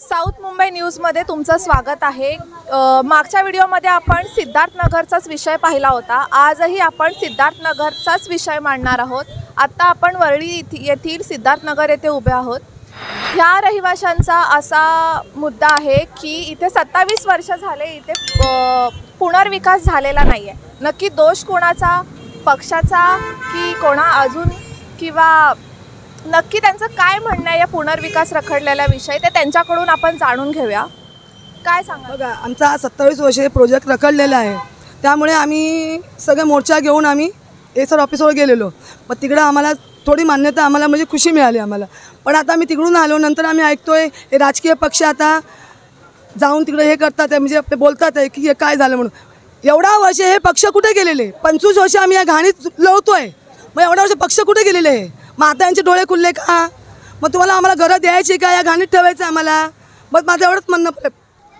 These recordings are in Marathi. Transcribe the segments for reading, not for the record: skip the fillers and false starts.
साऊथ मुंबई न्यूजमध्ये तुमचं स्वागत आहे। मागच्या व्हिडिओमध्ये आपण सिद्धार्थनगरचाच विषय पाहिला होता। आजही आपण सिद्धार्थनगरचाच विषय मांडणार आहोत। आता आपण वरळी येथील सिद्धार्थनगर येथे उभे आहोत। ह्या रहिवाशांचा असा मुद्दा आहे की इथे 27 वर्ष झाले इथे पुनर्विकास झालेला नाही आहे। नक्की दोष कोणाचा, पक्षाचा की कोणा अजून, किंवा नक्की त्यांचं काय म्हणणं आहे या पुनर्विकास रखडलेल्या विषय, ते त्यांच्याकडून आपण जाणून घेऊया। काय सांगा? बघा, आमचा 27 वर्ष प्रोजेक्ट रखडलेला आहे, त्यामुळे आम्ही सगळे मोर्चा घेऊन आम्ही एसआर ऑफिसवर गेलेलो। पण तिकडे आम्हाला थोडी मान्यता, आम्हाला म्हणजे खुशी मिळाली आम्हाला। पण आता आम्ही तिकडून आलो, नंतर आम्ही ऐकतोय हे राजकीय पक्ष आता जाऊन तिकडे हे करतात आहे, म्हणजे आपले बोलतात आहे की हे काय झालं म्हणून। एवढा वर्ष हे पक्ष कुठे गेलेले? 25 वर्ष आम्ही या घाणीत लोळतोय, मग एवढा वर्ष पक्ष कुठे गेलेले आहे? मग आता यांचे डोळे खुलले का? मग तुम्हाला आम्हाला घरं द्यायची का, या घाणीत ठेवायचं आम्हाला? मग माझं एवढंच म्हणणं पडलं,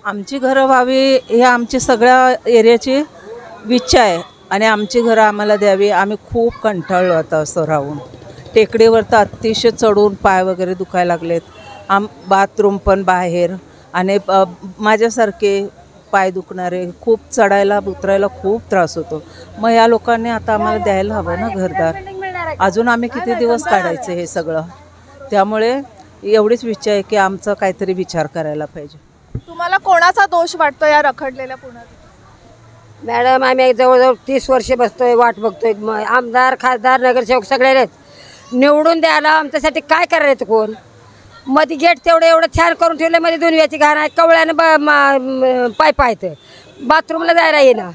आमची घरं व्हावी हे आमची सगळ्या एरियाची इच्छा आहे आणि आमची घरं आम्हाला द्यावी। आम्ही खूप कंटाळलो आता असं राहून। टेकडीवर तर अतिशय चढून पाय वगैरे दुखायला लागलेत। बाथरूम पण बाहेर, आणि माझ्यासारखे पाय दुखणारे खूप चढायला उतरायला खूप त्रास होतो। मग या लोकांनी आता आम्हाला द्यायला हवं ना घरदार। अजून आम्ही किती दिवस काढायचं हे सगळं? त्यामुळे एवढीच इच्छा आहे की आमचं काहीतरी विचार करायला पाहिजे। तुम्हाला कोणाचा दोष वाटतो या रखडलेल्या पुनर्विकास? मॅडम, आम्ही जवळजवळ 30 वर्ष बसतोय, वाट बघतोय। आमदार, खासदार, नगरसेवक सगळे आहेत, निवडून द्यायला आमच्यासाठी काय करायचं कोण? मध्ये गेट तेवढं एवढं छान करून ठेवलं, मध्ये दुनियाची घाण आहे, कवळ्यानं पाईप आहेत, बाथरूमला जायला येणं,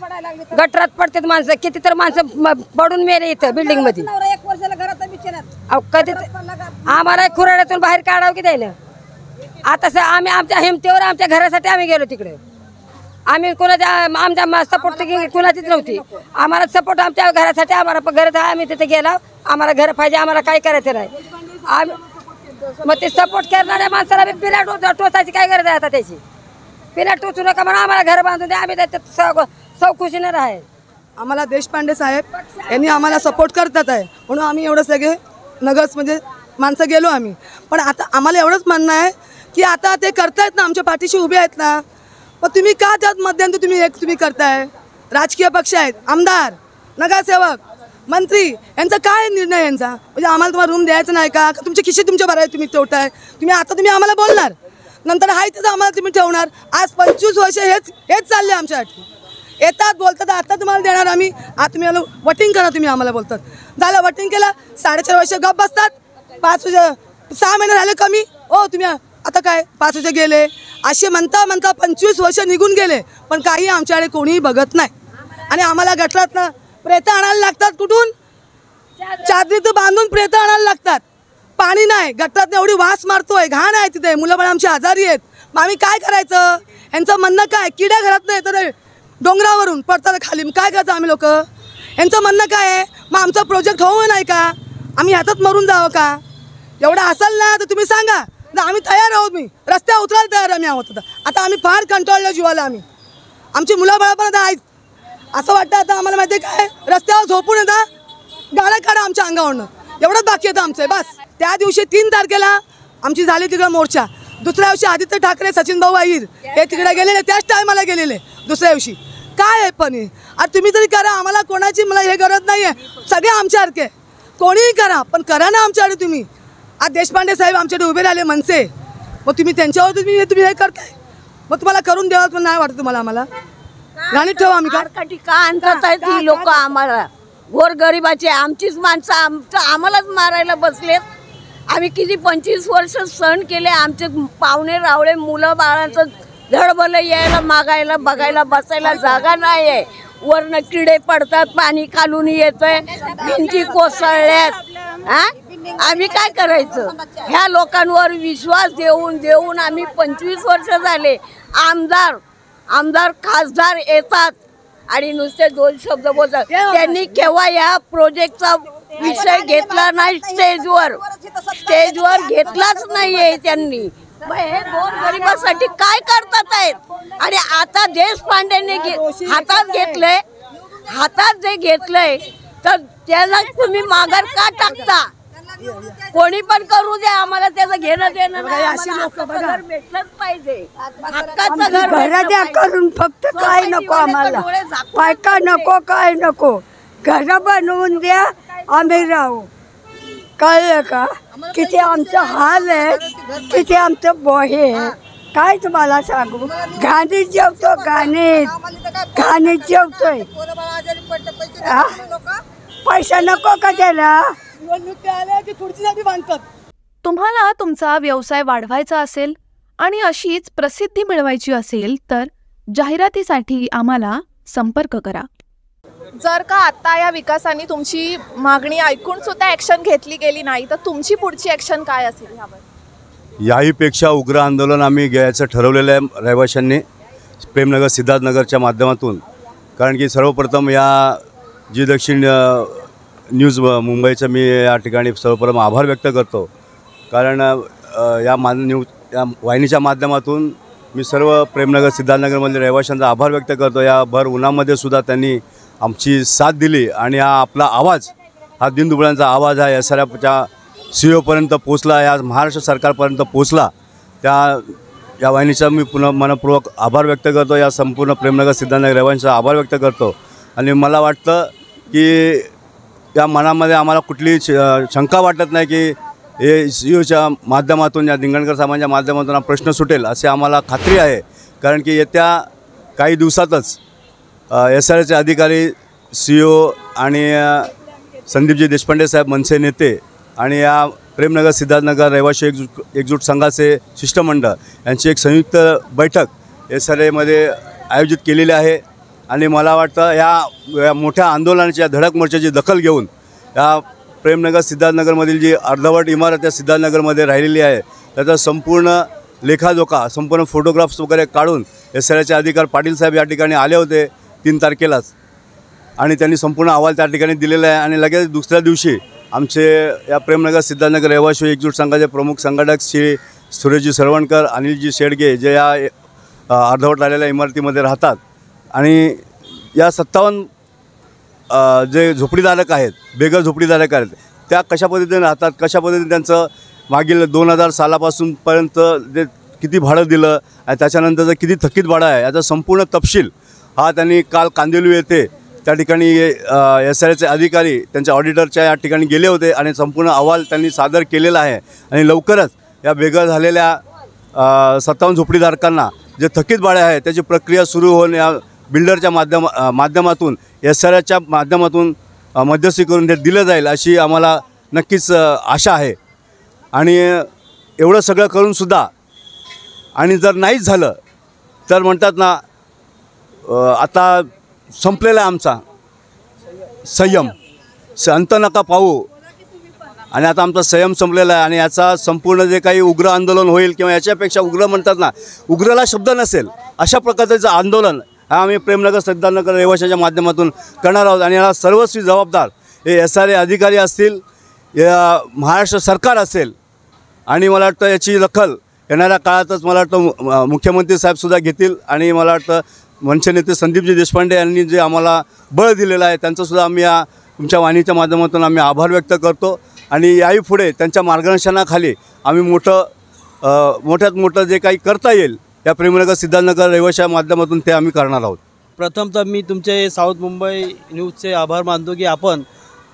गटरात पडतात माणसं, किती तर माणसं पडून मेले इथं बिल्डिंगमध्ये। कधी आम्हाला खुराड्यातून बाहेर काढावं की द्यायला? आता आम्ही आमच्या हिमतीवर आमच्या घरासाठी आम्ही गेलो तिकडे। आम्ही कोणाच्या आमच्या सपोर्ट कुणाचीच नव्हती, आम्हाला सपोर्ट आमच्या घरासाठी, आम्हाला गरज आहे, आम्ही तिथे गेला, आम्हाला घर पाहिजे, आम्हाला काय करायचं नाही। आम्ही मग ते सपोर्ट करणाऱ्या माणसाला पिला टोचायची काय गरज आहे? आता त्याची पिला टोचू नका म्हणून आम्हाला घर बांधून द्या, आम्ही त्याच्यात चौकशीने राहाय। आम्हाला देशपांडे साहेब यांनी आम्हाला सपोर्ट करतात आहे, म्हणून आम्ही एवढं सगळे नगर्स म्हणजे माणसं गेलो आम्ही। पण आता आम्हाला एवढंच म्हणणं आहे की आता ते करतायत ना, आमच्या पाठीशी उभे आहेत ना, मग तुम्ही का त्यात मध्यंतर तुम्ही करताय? राजकीय पक्ष आहेत, आमदार, नगरसेवक, मंत्री, यांचा काय निर्णय यांचा? म्हणजे आम्हाला तुम्हाला रूम द्यायचं नाही का? तुमचे खिशे तुमच्या भराय तुम्ही ठेवताय? तुम्ही आम्हाला बोलणार, नंतर हाय तिथं आम्हाला तुम्ही ठेवणार। आज 25 वर्ष हेच चालले आमच्यासाठी। येतात बोलतात आता तुम्हाला देणार आम्ही, आता तुम्ही वोटिंग करा, तुम्ही आम्हाला बोलतात। झालं वोटिंग केलं, 4.5 वर्ष गप बसतात, 6 महिने झाले कमी, ओ तुम्ही आता काय 5 वर्ष गेले, असे म्हणता 25 वर्ष निघून गेले, पण काही आमच्याकडे कोणीही बघत नाही। आणि आम्हाला गटरातनं प्रेतं आणायला लागतात, कुठून? चादरीत बांधून प्रेतं आणायला लागतात। पाणी नाही, गटरात एवढी वास मारतोय, घाण आहे तिथे, मुलं पण आमची आजारी आहेत। मग आम्ही काय करायचं? यांचं म्हणणं काय? किड्या घरात नाही तर डोंगरावरून पडतात खाली, मग काय करायचं आम्ही लोक? यांचं म्हणणं काय आहे? मग आमचा प्रोजेक्ट होऊ नाही का? आम्ही ह्यातच मरून जावं का? एवढं असेल ना तर तुम्ही सांगा ना, आम्ही तयार आहोत, मी रस्त्यावर उतरायला तयार आम्ही आहोत। आता आम्ही फार कंटाळलो जीवाला, आमची मुलं बाळा पण आता आहेत, असं वाटतं आता आम्हाला माहिती आहे काय, रस्त्यावर झोपून येता, गाड्या काढा आमच्या अंगावरनं, एवढंच बाकी येतं आमचं बस। त्या दिवशी 3 तारखेला आमची झाली तिकडे मोर्चा, दुसऱ्या दिवशी आदित्य ठाकरे, सचिन भाऊ अहिर हे तिकडे गेलेले, त्याच टायमाला गेलेले दुसऱ्या दिवशी। काय आहे पण अरे तुम्ही तरी करा, आम्हाला कोणाची मला हे गरज नाही आहे, सगळे आमच्यासारखे, कोणीही करा, पण करा ना आमच्याकडे तुम्ही। आज देशपांडे साहेब आमच्याकडे उभे राहिले मनसे, मग तुम्ही त्यांच्यावर तुम्ही हे करताय, मग तुम्हाला करून द्यावं पण नाही वाटत तुम्हाला? आम्हाला गाणीत ठेवा आम्ही का आणतात ती लोक? आम्हाला गोरगरिबाचे आमचीच माणसं आम्हालाच मारायला बसलेत। आम्ही किती 25 वर्ष सहन केले, आमचे पाहुणे रावळे मुलं बाळांचं धडबलं यायला, मागायला, बघायला, बसायला जागा नाही आहे, वरनं किडे पडतात, पाणी खालून येतंय, भिंती कोसळल्यात। आम्ही काय करायचं? ह्या लोकांवर विश्वास देऊन आम्ही 25 वर्ष झाले, आमदार खासदार येतात आणि नुसते 2 शब्द बोलतात। त्यांनी केव्हा या प्रोजेक्टचा विषय घेतला नाही, स्टेजवर घेतलाच नाहीये त्यांनी। हे गोरगरिबासाठी काय करतात आहेत? आणि आता देशपांडेंनी हातात जे घेतलंय तर त्याला तुम्ही माघार का टाकता? कोणी पण करू दे, आम्हाला त्याचं घेणं देणं नाही. अशी आम्हाला लोकं हक्काचं बघा. घर भेटलंच पाहिजे. हक्काचं घर घरं द्या करून, फक्त काय नको आम्हाला, बायका नको काय नको, घरं बनवून द्या आम्ही राहू. कळलं का? किती आमचं हाल आहे, किती आमचं बोहे आहे. काय तुम्हाला सांगू, घाणीत जेवतो, घाणीत जेवतोय. आ? पैसा नको का त्याला? निवडणूक आल्या की खुर्चीसाठी बांधतात. तुम्हाला तुमचा व्यवसाय वाढवायचा असेल आणि अशीच प्रसिद्धी मिळवायची असेल तर जाहिरातीसाठी आम्हाला संपर्क करा. जर का आता या विकासाने तुमची मागणी ऐकून सुद्धा ॲक्शन घेतली गेली नाही तर तुमची पुढची ॲक्शन काय असेल यावर? याहीपेक्षा उग्र आंदोलन आम्ही घ्यायचं ठरवलेलं आहे रहिवाशांनी प्रेमनगर सिद्धार्थनगरच्या माध्यमातून. कारण की सर्वप्रथम या जी दक्षिण न्यूज मुंबईचं मी या ठिकाणी सर्वप्रथम आभार व्यक्त करतो. कारण या वाहिनीच्या माध्यमातून मी सर्व प्रेमनगर सिद्धार्थनगरमधील रहिवाशांचा आभार व्यक्त करतो. या भर उन्हामध्ये सुद्धा त्यांनी आमची साथ दिली आणि हा आपला आवाज, हा दिनदुबळ्यांचा आवाज हा SRFच्या CEO पर्यंत पोचला, या महाराष्ट्र सरकारपर्यंत पोचला. या वाहिनीचा मी पुन्हा मनपूर्वक आभार व्यक्त करतो. या संपूर्ण प्रेमनगर सिद्धार्थनगर रहिवाशांचा आभार व्यक्त करतो. आणि मला वाटतं की या मनामध्ये आम्हाला कुठलीही शंका वाटत नाही की हे CEOच्या माध्यमातून, या दिंगणकर साहेबांच्या माध्यमातून हा प्रश्न सुटेल असे आम्हाला खात्री आहे. कारण की येत्या काही दिवसातच SRFचे अधिकारी, CEO आणि संदीपजी देशपांडे साहेब मनसे नेते आणि या प्रेमनगर सिद्धार्थनगर रहिवाशी एकजूट संघाचे शिष्टमंडळ यांची एक संयुक्त बैठक SRFमध्ये आयोजित केलेली आहे. आणि मला वाटतं या मोठ्या आंदोलनाची, या धडक मोर्चाची दखल घेऊन या प्रेमनगर सिद्धार्थनगरमधील जी अर्धवट इमारत या सिद्धार्थनगरमध्ये राहिलेली आहे त्याचा संपूर्ण लेखाजोखा, संपूर्ण फोटोग्राफ्स वगैरे काढून SRFचे अधिकारी पाटील साहेब या ठिकाणी आले होते 3 तारखेलाच आणि त्यांनी संपूर्ण अहवाल त्या ठिकाणी दिलेला आहे. आणि लगेच दुसऱ्या दिवशी आमचे या प्रेमनगर सिद्धार्थनगर रहिवाशी एकजूट संघाचे प्रमुख संघटक श्री सुरेशजी सरवणकर, अनिलजी शेडगे जे या अर्धवट राहिलेल्या इमारतीमध्ये राहतात आणि या 57 जे झोपडीधारक आहेत, बेघर झोपडीधारक आहेत, त्या कशा पद्धतीने राहतात, कशा पद्धतीने त्यांचं मागील 2000 सालापासूनपर्यंत जे किती भाडं दिलं आणि त्याच्यानंतरचं किती थकीत भाडं आहे याचा संपूर्ण तपशील हा त्यांनी काल कांदिवली येथे त्या ठिकाणी SRFचे अधिकारी त्यांच्या ऑडिटरच्या या ठिकाणी गेले होते आणि संपूर्ण अहवाल त्यांनी सादर केलेला आहे. आणि लवकरच या बेघर झालेल्या 57 झोपडीधारकांना जे थकीत भाडे आहे त्याची प्रक्रिया सुरू होऊन या बिल्डरच्या माध्यमातून SRFच्या माध्यमातून मध्यस्थी करून ते दिलं जाईल अशी आम्हाला नक्कीच आशा आहे. आणि एवढं सगळं करूनसुद्धा आणि जर नाहीच झालं तर म्हणतात ना आता संपलेला आहे आमचा संयम, अंत नका पाहू. आणि आता आमचा संयम संपलेला आहे आणि याचा संपूर्ण जे काही उग्र आंदोलन होईल किंवा याच्यापेक्षा उग्र म्हणतात ना, उग्रला शब्द नसेल अशा प्रकारचं आंदोलन हा आम्ही प्रेमनगर सिद्धार्थनगर रहिवाशांच्या माध्यमातून करणार आहोत. आणि याला सर्वस्वी जबाबदार हे SRF अधिकारी असतील, या महाराष्ट्र सरकार असेल. आणि मला वाटतं याची दखल येणाऱ्या काळातच मला वाटतं मुख्यमंत्री साहेबसुद्धा घेतील. आणि मला वाटतं मनसे नेते संदीपजी देशपांडे यांनी जे आम्हाला बळ दिलेलं आहे त्यांचंसुद्धा आम्ही या तुमच्या वाहिनीच्या माध्यमातून आम्ही आभार व्यक्त करतो. आणि याही पुढे त्यांच्या मार्गदर्शनाखाली आम्ही मोठ्यात मोठं जे काही करता येईल या प्रेमनगर सिद्धार्थनगर रहिवाशाच्या माध्यमातून ते आम्ही करणार आहोत. प्रथमतः मी तुमचे साऊथ मुंबई न्यूजचे आभार मानतो की आपण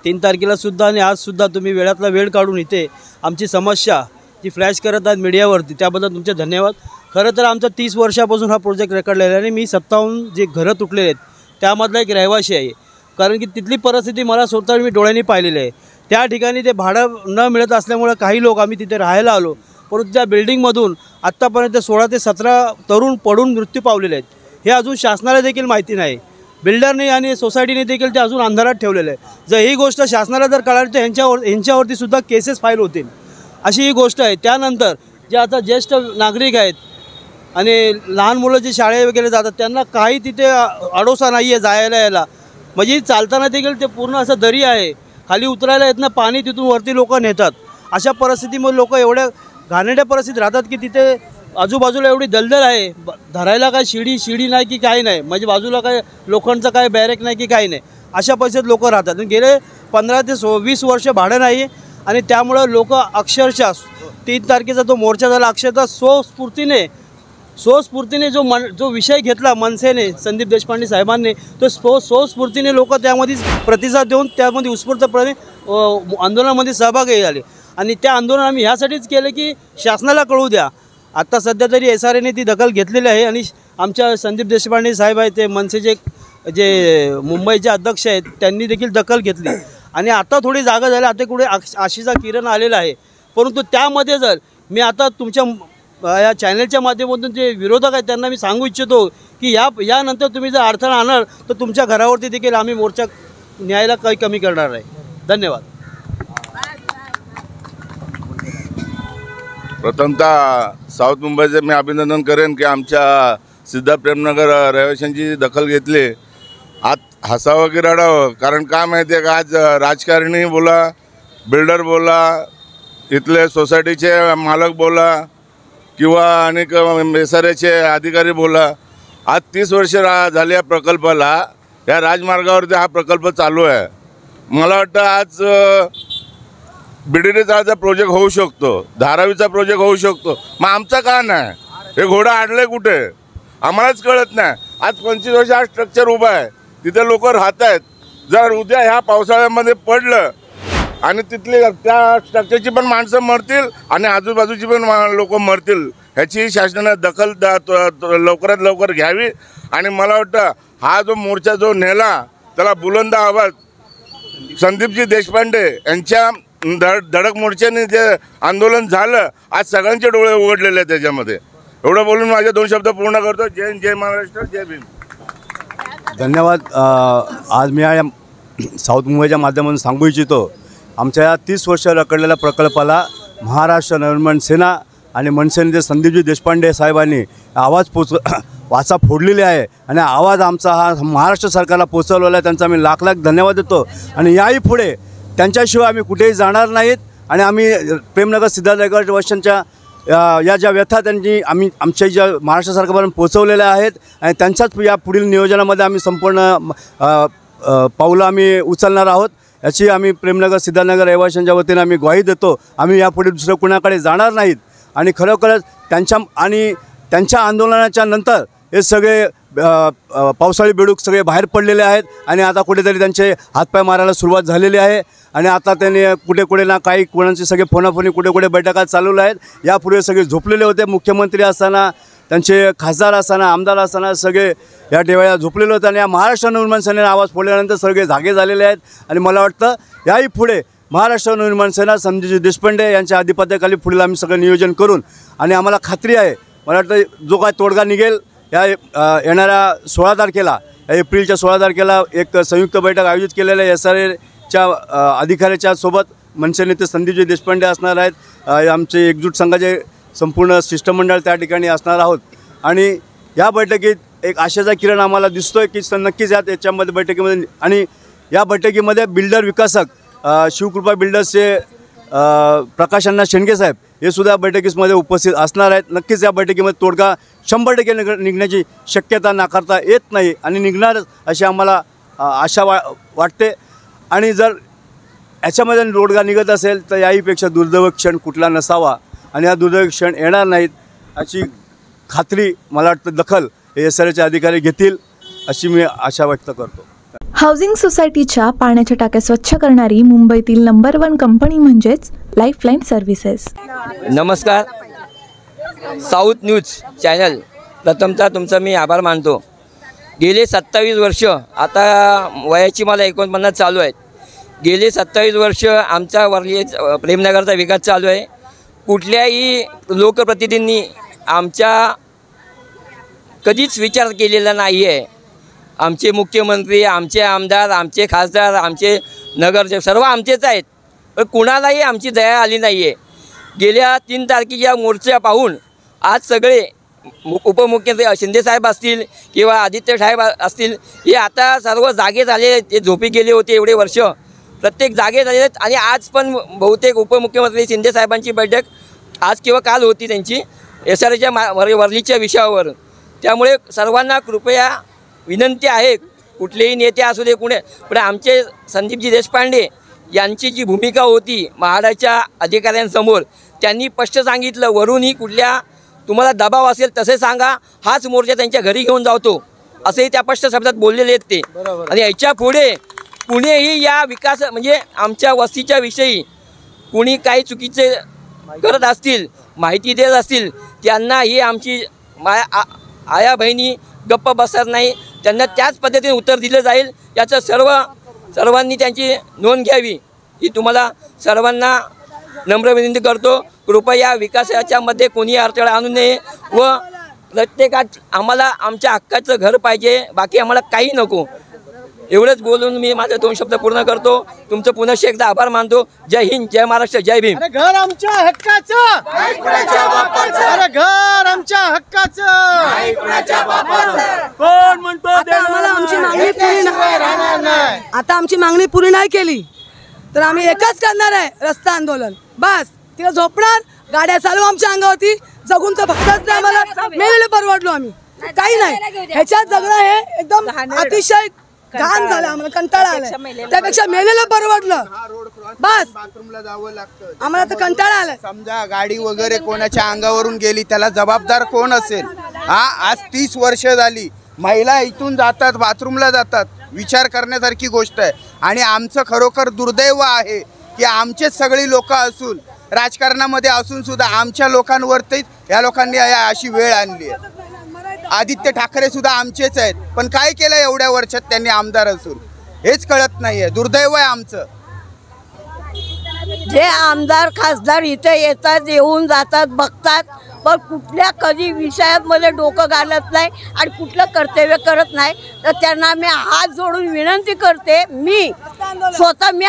3 तारखेलासुद्धा आणि आजसुद्धा तुम्ही वेळातला वेळ काढून इथे आमची समस्या जी फ्लॅश करत आहेत मीडियावरती त्याबद्दल तुमचे धन्यवाद. खरं तर आमचा 30 वर्षापासून हा प्रोजेक्ट रेकॉर्डलेला आहे आणि मी 57 जे घरं तुटलेले आहेत त्यामधला एक रहिवाशी आहे. कारण की तिथली परिस्थिती मला स्वतः मी डोळ्यांनी पाहिलेली आहे. त्या ठिकाणी ते भाडं न मिळत असल्यामुळे काही लोक आम्ही तिथे राहायला आलो, परंतु त्या बिल्डिंगमधून आत्तापर्यंत 16 ते 17 तरुण पडून मृत्यू पावलेले आहेत. हे अजून शासनाला देखील माहिती नाही, बिल्डरने आणि सोसायटीने देखील ते अजून अंधारात ठेवलेलं आहे. जर ही गोष्ट शासनाला जर कळाली तर यांच्यावरती सुद्धा केसेस फाईल होतील अशी ही गोष्ट आहे. त्यानंतर जे आता ज्येष्ठ नागरिक आहेत आणि लहान मुलं जे शाळेत वगैरे जातात त्यांना काही तिथे अडोसा नाही आहे जायला यायला. म्हणजे चालताना देखील ते पूर्ण असं दरी आहे, खाली उतरायला येत ना, पाणी तिथून वरती लोक नेतात. अशा परिस्थितीमध्ये लोक एवढ्या घाणेरड्या परिस्थितीत राहतात की तिथे आजूबाजूला एवढी दलदल आहे, धरायला काय शिडी नाही की काही नाही, म्हणजे बाजूला काय लोखंडचं काय बॅरेक नाही की काही नाही. अशा परिस्थितीत लोक राहतात. गेले 15 ते 20 वर्ष भाडं नाही आणि त्यामुळं लोक अक्षरशः 3 तारखेचा तो मोर्चा झाला, अक्षरशः स्वस्फूर्तीने जो विषय घेतला मनसेने, संदीप देशपांडे साहेबांनी, तो स्वस्फूर्तीने लोक त्यामध्ये प्रतिसाद देऊन त्यामध्ये उत्स्फूर्तपणे आंदोलनामध्ये सहभागी झाले. आणि त्या आंदोलन आम्ही ह्यासाठीच केलं की शासनाला कळू द्या. आत्ता सध्या तरी SRAने ती दखल घेतलेली आहे आणि आमच्या संदीप देशपांडे साहेब आहेत, ते मनसेचे जे मुंबईचे अध्यक्ष आहेत, त्यांनी देखील दखल घेतली आणि आता थोडी जागा झाली. आता कुठे आशेचा किरण आलेला आहे. परंतु त्यामध्ये जर मी आता तुमच्या या चॅनलच्या माध्यमातून जे विरोधक आहेत त्यांना मी सांगू इच्छितो की यानंतर तुम्ही जर अडथळा आणाल तर तुमच्या घरावरती देखील आम्ही मोर्चा न्यायला काही कमी करणार आहे. धन्यवाद. प्रथमतः साऊथ मुंबईचे मी अभिनंदन करेन की आमच्या सिद्धार्थ प्रेमनगर रहिवाशांची दखल घेतली. आत हसावं की रडावं, कारण काय माहिती आहे का, आज राजकारणी बोला, बिल्डर बोला, इथले सोसायटीचे मालक बोला किंवा अनेक SRAचे अधिकारी बोला, आज 30 वर्ष झाली या प्रकल्पाला. या राजमार्गावरती हा प्रकल्प चालू आहे. मला वाटतं आज बिडीचा प्रोजेक्ट होऊ शकतो, धारावीचा प्रोजेक्ट होऊ शकतो. मग आमचा का नाही? हे घोडा अडले कुठे आम्हालाच कळत नाही. आज 25 वर्ष हा स्ट्रक्चर उभा आहे, तिथे लोक राहत आहेत. जर उद्या ह्या पावसाळ्यामध्ये पडलं आणि तिथली त्या स्ट्रक्चरची पण माणसं मरतील आणि आजूबाजूची पण लोक मरतील, ह्याची शासनाने दखल लवकरात लवकर घ्यावी. आणि मला वाटतं हा जो मोर्चा जो नेला त्याला बुलंद आवाज संदीपजी देशपांडे यांच्या धडक मोर्चाने जे आंदोलन झालं, आज सगळ्यांचे डोळे उघडलेले आहेत त्याच्यामध्ये. एवढं बोलून माझे 2 शब्द पूर्ण करतो. जय हिंद, जय महाराष्ट्र, जय भीम. धन्यवाद. आज मी या साऊथ मुंबईच्या माध्यमातून सांगू इच्छितो, आमच्या या 30 वर्ष रखडलेल्या प्रकल्पाला महाराष्ट्र नवनिर्माण सेना आणि मनसेने संदीपजी देशपांडे साहेबांनी वाचा फोडलेली आहे आणि आवाज आमचा हा महाराष्ट्र सरकारला पोचवलेला आहे. त्यांचा आम्ही लाख लाख धन्यवाद देतो. आणि याही पुढे त्यांच्याशिवाय आम्ही कुठेही जाणार नाहीत. आणि आम्ही प्रेमनगर सिद्धार्थनगर वर्षांच्या या ज्या व्यथा त्यांनी आमच्या ज्या महाराष्ट्र सरकारपर्यंत पोचवलेल्या आहेत आणि त्यांच्याच या पुढील नियोजनामध्ये आम्ही संपूर्ण पावलं आम्ही उचलणार आहोत. याची आम्ही प्रेमनगर सिद्धार्थनगर रहिवाशांच्या वतीने आम्ही ग्वाही देतो. आम्ही यापुढे दुसरं कुणाकडे जाणार नाहीत. आणि खरोखरच त्यांच्या आंदोलनाच्या नंतर हे सगळे पावसाळी बेडूक सगळे बाहेर पडलेले आहेत आणि आता कुठेतरी त्यांचे हातपाय मारायला सुरुवात झालेली आहे. आणि आता त्यांनी कुठे ना काही कोणाचे सगळे फोनाफोनी कुठे बैठका चालवल्या आहेत. यापूर्वी सगळे झोपलेले होते. मुख्यमंत्री असताना, त्यांचे खासदार असताना, आमदार असताना सगळे या डेवाळ्या झोपलेले होते. आणि या महाराष्ट्र नवनिर्माण सेनेने आवाज फोडल्यानंतर सगळे जागे झालेले आहेत. आणि मला वाटतं याही पुढे महाराष्ट्र नवनिर्माण सेना संदीपजी देशपांडे यांच्या अधिपत्याखाली पुढील आम्ही सगळं नियोजन करून, आणि आम्हाला खात्री आहे, मला वाटतं जो काय तोडगा निघेल या येणाऱ्या 16 तारखेला, एप्रिलच्या 16 तारखेला एक संयुक्त बैठक आयोजित केलेलं आहे. SRAच्या अधिकाऱ्याच्या सोबत मनसे नेते संदीपजी देशपांडे असणार आहेत. आमचे एकजूट संघाचे संपूर्ण शिष्टमंडळ त्या ठिकाणी असणार आहोत. आणि या बैठकीत एक आशेचा किरण आम्हाला दिसतोय की नक्कीच याच्यामध्ये बैठकीमध्ये, आणि या बैठकीमध्ये बिल्डर विकासक शिवकृपा बिल्डर्सचे प्रकाश शेंडगे साहेब हे सुद्धा बैठकीमध्ये उपस्थित असणार आहेत. नक्कीच या बैठकीमध्ये तोडगा 100% निघण्याची शक्यता नाकारता येत नाही आणि निघणारच अशी आम्हाला आशा वाटते. आणि जर याच्यामध्ये तोडगा निघत असेल तर याहीपेक्षा दुर्दैवी क्षण कुठला नसावा आणि या दुर्दैवी क्षण येणार नाहीत अशी खात्री, मला वाटतं दखल SRAचे अधिकारी घेतील अशी मी आशा व्यक्त करतो. हाऊसिंग सोसायटीच्या पाण्याच्या टाक्या स्वच्छ करणारी मुंबईतील नंबर 1 कंपनी म्हणजेच लाईफलाईन सर्व्हिसेस. नमस्कार, साऊथ न्यूज चॅनल प्रथमतः तुमचा मी आभार मानतो. गेले 27 वर्ष, आता वयाची मला 49 चालू आहेत. गेले 27 वर्ष आमचा वर्ली प्रेमनगरचा विकास चालू आहे. कुठल्याही लोकप्रतिनिधींनी आमच्या कधीच विचार केलेला नाही आहे. आमचे मुख्यमंत्री, आमचे आमदार, आमचे खासदार, आमचे नगरसेवक सर्व आमचेच आहेत. पण कुणालाही आमची दया आली नाही आहे. गेल्या 3 तारखेच्या मोर्चा पाहून आज सगळे उपमुख्यमंत्री शिंदेसाहेब असतील किंवा आदित्य साहेब असतील, हे आता सर्व जागे झाले. ते झोपी गेले होते एवढे वर्ष, प्रत्येक जागे झाले आहेत. आणि आज पण बहुतेक उपमुख्यमंत्री शिंदेसाहेबांची बैठक आज किंवा काल होती त्यांची SRAच्या वर्लीच्या विषयावर. त्यामुळे सर्वांना कृपया विनंती आहे, कुठलेही नेते असू दे कुणी, पण आमचे संदीपजी देशपांडे यांची जी भूमिका होती म्हाडाच्या अधिकाऱ्यांसमोर, त्यांनी स्पष्ट सांगितलं वरूनही कुठल्या तुम्हाला दबाव असेल तसे सांगा, हाच मोर्चा त्यांच्या घरी घेऊन जातो असेही त्या स्पष्ट शब्दात बोललेले आहेत ते. आणि याच्या पुढे कुणीही या विकास म्हणजे आमच्या वस्तीच्या विषयी कुणी काही चुकीचे करत असतील, माहिती देत असतील, त्यांना ही आमची आया बहिणी गप्प बसणार नाही, त्यांना त्याच पद्धतीने उत्तर दिलं जाईल. याचं सर्वांनी त्यांची नोंद घ्यावी ही तुम्हाला सर्वांना नम्र विनंती करतो. कृपया विकासाच्या मध्ये कोणी अडथळा आणू नये व प्रत्येकात आम्हाला आमच्या हक्काचं घर पाहिजे, बाकी आम्हाला काही नको. एवढंच बोलून मी माझे 2 शब्द पूर्ण करतो. तुमचं पुन्हा एकदा आभार मानतो. जय हिंद, जय महाराष्ट्र, जय भीम. घर आमच्या हक्काचं, अरे घर आमच्या हक्काचं, कोण म्हणतो आम्हाला आमची मागणी पुरी नाही, आता आमची मागणी पुरी नाही केली तर आम्ही एकच करणार आहे, रस्ता आंदोलन. बस तिला झोपणार, गाड्या चालू आमच्या अंगावरती, जगून तर फक्तच नाही, आम्हाला मेलेलं परवडलो आम्ही, काही नाही. ह्याच्यात जगणं हे एकदम अतिशय घाण झालं, आम्हाला कंटाळा आलाय, त्यापेक्षा मेलेलं परवडलं. बस बाथरूमला जावं लागतं, आम्हाला तर कंटाळा आलाय. समजा गाडी वगैरे कोणाच्या अंगावरून गेली, त्याला जबाबदार कोण असेल? आज 30 वर्ष झाली महिला इथून जातात, बाथरूमला जातात, विचार करण्यासारखी गोष्ट आहे. आणि आमचं खरोखर दुर्दैव आहे की आमचेच सगळी लोक असून, राजकारणामध्ये असून सुद्धा आमच्या लोकांवरती या लोकांनी अशी वेळ आणली आहे. आदित्य ठाकरे सुद्धा आमचेच आहेत, पण काय केलं एवढ्या वर्षात त्यांनी आमदार असून, हेच कळत नाहीये. दुर्दैव आहे आमचं. जे आमदार खासदार इथे येतात, येऊन जातात, बघतात, पण कुठल्या कधी विषयामध्ये डोकं घालत नाही आणि कुठलं कर्तव्य करत नाही. तर त्यांना मी हात जोडून विनंती करते, मी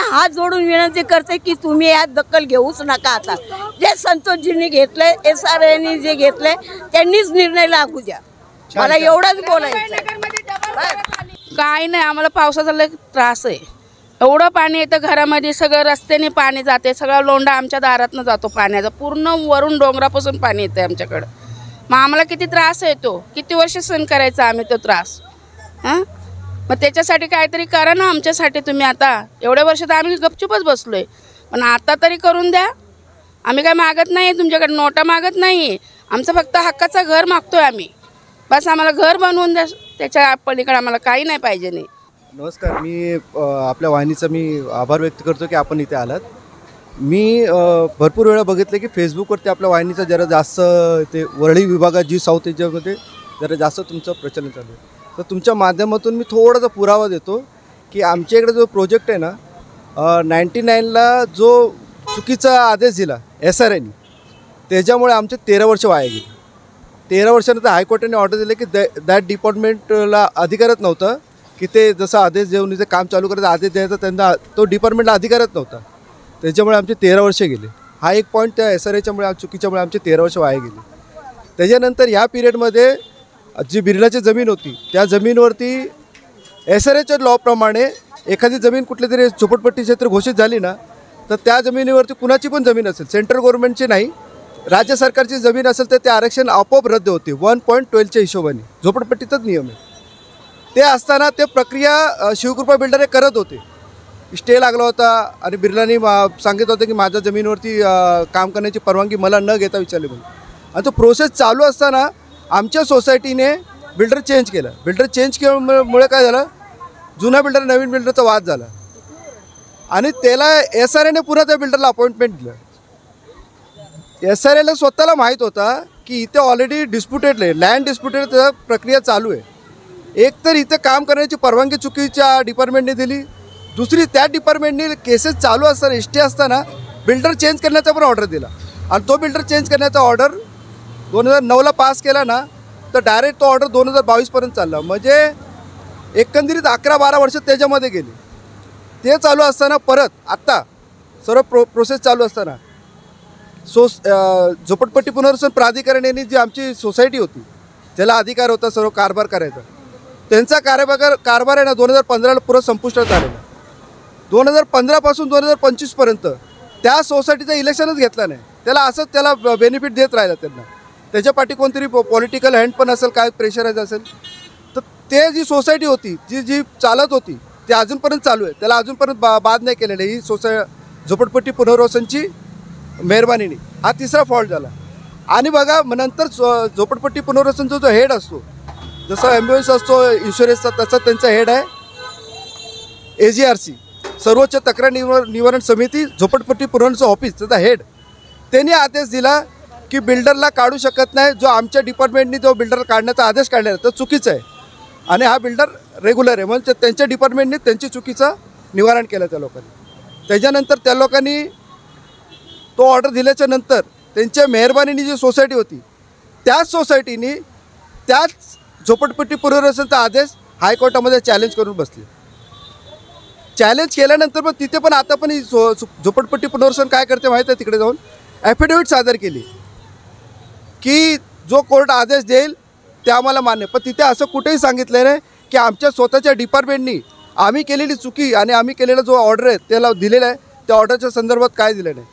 हात जोडून विनंती करते की तुम्ही यात दखल घेऊच नका. आता जे संतोषजींनी घेतले, SRAंनी जे घेतले, त्यांनीच निर्णय लागू द्या. मला एवढंच बोलायचं. काय नाही, आम्हाला पावसाचा लय त्रास आहे. एवढं पाणी येतं घरामध्ये, सगळं रस्त्याने पाणी जाते, सगळा लोंढा आमच्या दारातनं जातो पाण्याचा, पूर्ण वरून डोंगरापासून पाणी येतं आमच्याकडं. मग आम्हाला किती त्रास येतो, किती वर्ष सहन करायचा आम्ही तो त्रास. हां, मग त्याच्यासाठी काहीतरी करा ना आमच्यासाठी तुम्ही. आता एवढ्या वर्ष तर आम्ही गपचूपच बसलो आहे, पण आता तरी करून द्या. आम्ही काय मागत नाही तुमच्याकडे, नोटा मागत नाही, आमचं फक्त हक्काचं घर मागतोय आम्ही. बस आम्हाला घर बनवून द्या, त्याच्या पलीकडे आम्हाला काही नाही पाहिजे. नाही. नमस्कार, मी आपल्या वाहिनीचा मी आभार व्यक्त करतो की आपण इथे आलात. मी भरपूर वेळा बघितलं की फेसबुकवरती आपल्या वाहिनीचा जरा जास्त ते वरळी विभागात जी साऊथ एशियामध्ये जरा जास्त तुमचं प्रचलन चालू आहे. तर तुमच्या माध्यमातून मी थोडासा पुरावा देतो की आमच्या इकडे जो प्रोजेक्ट आहे ना, 99ला जो चुकीचा आदेश दिला SRAंनी, त्याच्यामुळे आमचे 13 वर्ष वाया गेली. 13 वर्षानंतर हायकोर्टाने ऑर्डर दिले की दॅट डिपार्टमेंटला अधिकारच नव्हतं की ते जसं आदेश देऊन इथे काम चालू करायचा आदेश द्यायचा, त्यांना तो डिपार्टमेंटला अधिकारच नव्हता. त्याच्यामुळे आमचे 13 वर्ष गेले. हा एक पॉईंट त्या SRAच्यामुळे चुकीच्यामुळे आमचे 13 वर्ष वाया गेले. त्याच्यानंतर ह्या पिरियडमध्ये जी बिर्लाची जमीन होती, त्या जमीनवरती SRAच्या लॉप्रमाणे एखादी जमीन कुठली तरी झोपडपट्टी क्षेत्र घोषित झाली ना, तर त्या जमिनीवरती कुणाची पण जमीन असेल, सेंट्रल गव्हर्नमेंटची नाही, राज्य सरकारची जमीन असेल तर ते आरक्षण आपोआप रद्द होते 1.12च्या हिशोबाने. झोपडपट्टीचाच नियम आहे. ते असताना ते प्रक्रिया शिवकृपा बिल्डर हे करत होते. स्टे लागला होता आणि बिर्लानी सांगितलं होतं की माझ्या जमिनीवरती काम करण्याची परवानगी मला न घेता विचारली म्हणून. आणि तो प्रोसेस चालू असताना आमच्या सोसायटीने बिल्डर चेंज केला. बिल्डर चेंज केल्यामुळे काय झालं, जुना बिल्डर नवीन बिल्डरचा वाद झाला आणि त्याला SRAने पुन्हा त्या बिल्डरला अपॉइंटमेंट दिलं. SRAला स्वतःला माहीत होता की इथे ऑलरेडी डिस्प्युटेड लँड डिस्प्युटेड प्रक्रिया चालू आहे. एक तर इथे काम करण्याची परवानगी चुकीच्या डिपार्टमेंटने दिली, दुसरी त्या डिपार्टमेंटने केसेस चालू असताना स्टे असताना बिल्डर चेंज करण्याचा पण ऑर्डर दिला. आणि तो बिल्डर चेंज करण्याचा ऑर्डर 2009ला पास केला ना, तर डायरेक्ट तो ऑर्डर 2022पर्यंत चालला. म्हणजे एकंदरीत 11-12 वर्ष त्याच्यामध्ये गेली. ते चालू असताना परत आत्ता सर्व प्रोसेस चालू असताना झोपडपट्टी पुनर्वसन प्राधिकरण यांनी जी आमची सोसायटी होती, ज्याला अधिकार होता सर्व कारभार करायचा, त्यांचा कारभार आहे ना 2015ला पुरं संपुष्टात आलेला. 2015पासून 2025पर्यंत त्या सोसायटीचं इलेक्शनच घेतला नाही. त्याला असंच त्याला बेनिफिट देत राहिला. त्यांना त्याच्या पाठी कोणतरी पॉलिटिकल हँड पण असेल, काय प्रेशराईज असेल, तर ते जी सोसायटी होती जी चालत होती ते अजूनपर्यंत चालू आहे, त्याला अजूनपर्यंत बाद नाही केलेलं आहे. ही झोपडपट्टी पुनर्वसनची मेहरबानीने हा तिसरा फॉल्ट झाला. आणि बघा नंतर झोपडपट्टी पुनर्वसनचा जो हेड असतो, जसं ॲम्ब्युलन्स असतो इन्शुरन्सचा, तसा त्यांचा हेड आहे AGRC, सर्वोच्च तक्रार निवारण समिती झोपडपट्टी पुनर्वसन ऑफिस, त्याचा हेड. त्यांनी आदेश दिला की बिल्डरला काढू शकत नाही. जो आमच्या डिपार्टमेंटनी जो बिल्डर काढण्याचा आदेश काढलेला तो चुकीचा आहे आणि हा बिल्डर रेग्युलर आहे, म्हणजे त्यांच्या डिपार्टमेंटने त्यांची चुकीचं निवारण केलं त्या लोकांनी. त्याच्यानंतर त्या लोकांनी तो ऑर्डर दिल्याच्या नंतर त्यांच्या मेहरबानीने जी सोसायटी होती त्याच सोसायटीने त्याच झोपडपट्टी पुनर्वसनचा आदेश हायकोर्टामध्ये चॅलेंज करून बसले. चॅलेंज केल्यानंतर पण तिथे पण आता पण ही झोपडपट्टी पुनर्वसन काय करते माहीत आहे, तिकडे जाऊन ॲफिडेविट सादर केली की जो कोर्ट आदेश देईल ते आम्हाला मान्य. पण तिथे असं कुठेही सांगितलं नाही की आमच्या स्वतःच्या डिपार्टमेंटनी आम्ही केलेली चुकी आणि आम्ही केलेला जो ऑर्डर आहे त्याला दिलेला आहे त्या ऑर्डरच्या संदर्भात काय दिलं नाही.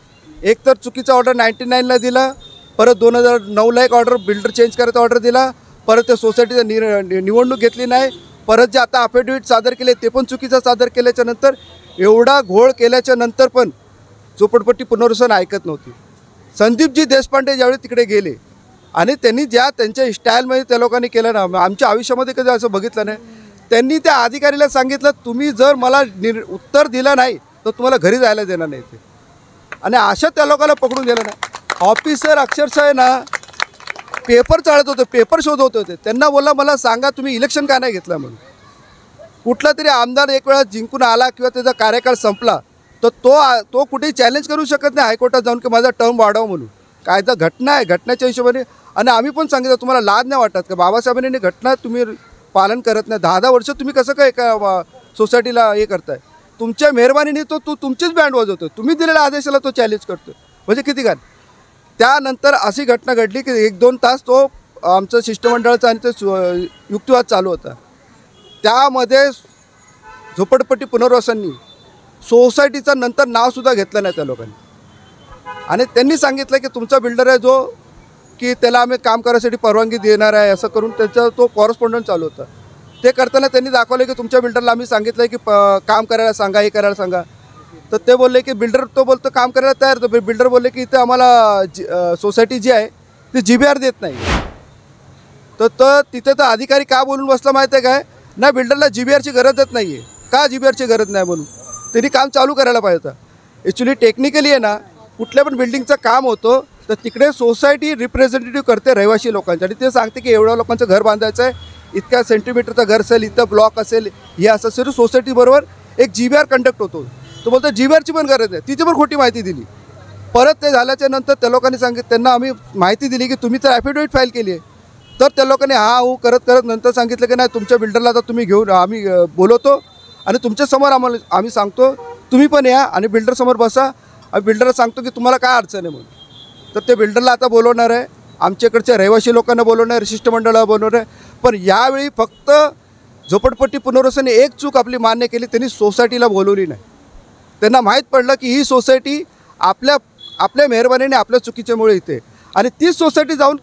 एक तर चुकीचा ऑर्डर 99ला दिला, परत 2009ला एक ऑर्डर बिल्डर चेंज करायचा ऑर्डर दिला, परत त्या सोसायटीचा निवडणूक घेतली नाही, परत जे आता अफिडेविट सादर केले ते पण चुकीचं सादर केल्याच्या नंतर एवढा घोळ केल्याच्या नंतर पण झोपडपट्टी पुनर्वसन ऐकत नव्हती. संदीपजी देशपांडे ज्यावेळी तिकडे गेले आणि त्यांनी ज्या त्यांच्या स्टाईलमध्ये त्या लोकांनी केलं ना, आमच्या आयुष्यामध्ये कधी असं बघितलं नाही. त्यांनी त्या अधिकारीला सांगितलं तुम्ही जर मला उत्तर दिलं नाही तर तुम्हाला घरी जायला देणार नाही ते. आणि अशा त्या लोकांना पकडून दिलं ना. ऑफिसर अक्षरशः आहे ना पेपर चाळत होते, पेपर शोधत होते. त्यांना बोलला मला सांगा तुम्ही इलेक्शन का नाही घेतला म्हणून. कुठला तरी आमदार एक वेळा जिंकून आला किंवा त्याचा कार्यकाळ संपला तर तो कुठेही चॅलेंज करू शकत नाही हायकोर्टात जाऊन की माझा टर्म वाढव म्हणून. कायदा घटना आहे, घटनेच्या हिशोबाने. आणि आम्ही पण सांगितलं तुम्हाला लाज नाही वाटत का बाबासाहेबांनी घटना तुम्ही पालन करत नाही. 10 वर्ष तुम्ही कसं काय एका सोसायटीला हे करताय. तुमच्या मेहरबानीने तो तुमचीच बँड वाजवतो, तुम्ही दिलेल्या आदेशाला तो चॅलेंज करतो. म्हणजे किती घाण. त्यानंतर अशी घटना घडली की 1-2 तास तो आमचं शिष्टमंडळाचा आणि ते युक्तिवाद चालू होता. त्यामध्ये झोपडपट्टी पुनर्वसननी सोसायटीचं नंतर नावसुद्धा घेतलं नाही त्या लोकांनी. आणि त्यांनी सांगितलं की तुमचा बिल्डर आहे जो की त्याला आम्ही काम करायसाठी परवानगी देणार आहे, असं करून त्याचा तो कॉरेस्पॉन्डंट चालू होता. ते करताना त्यांनी दाखवलं की तुमच्या बिल्डरला आम्ही सांगितलं की काम करायला सांगा, हे करायला सांगा. तर ते बोलले की बिल्डर तो बोलतो काम करायला तयार. तर बिल्डर बोलले की इथं आम्हाला सोसायटी जी आहे ती GBR देत नाही. तर तिथे तर अधिकारी का बोलून बसला माहिती आहे काय, ना बिल्डरला GBRची गरजच नाही आहे. का GBRची गरज नाही म्हणून त्यांनी काम चालू करायला पाहिजे होतं. ॲक्च्युली टेक्निकली आहे ना कुठल्या पण बिल्डिंगचं काम होतं तर तिकडे सोसायटी रिप्रेझेंटेटिव्ह करते रहिवासी लोकांचं आणि ते सांगते की एवढ्या लोकांचं घर बांधायचं आहे, इतक्या सेंटीमीटरचं घर असेल, इथं ब्लॉक असेल, हे असं सर्व सोसायटीबरोबर एक GBR कंडक्ट होतो. तो बोलतो GBRची पण गरज आहे, तिची पण खोटी माहिती दिली. परत ते झाल्याच्या नंतर त्या लोकांनी त्यांना आम्ही माहिती दिली की तुम्ही तर ॲफिडेविट फाईल केली आहे. तर त्या लोकांनी करत नंतर सांगितलं की नाही तुमच्या बिल्डरला आता तुम्ही घेऊन आम्ही बोलवतो आणि तुमच्यासमोर आम्ही सांगतो तुम्ही पण या आणि बिल्डरसमोर बसा. आम्ही बिल्डरला सांगतो की तुम्हाला काय अडचण आहे म्हणून. तर ते बिल्डरला आता बोलवणार आहे, आमच्याकडच्या रहिवासी लोकांना बोलवणार आहे, शिष्टमंडळाला बोलवणार आहे. पण यावेळी फक्त झोपडपट्टी पुनर्वसनने एक चूक आपली मान्य केली, त्यांनी सोसायटीला बोलवली नाही. त्यांना माहीत पडलं की ही सोसायटी आपल्या मेहरबानीने आपल्या चुकीच्यामुळे इथे आणि तीच सोसायटी जाऊन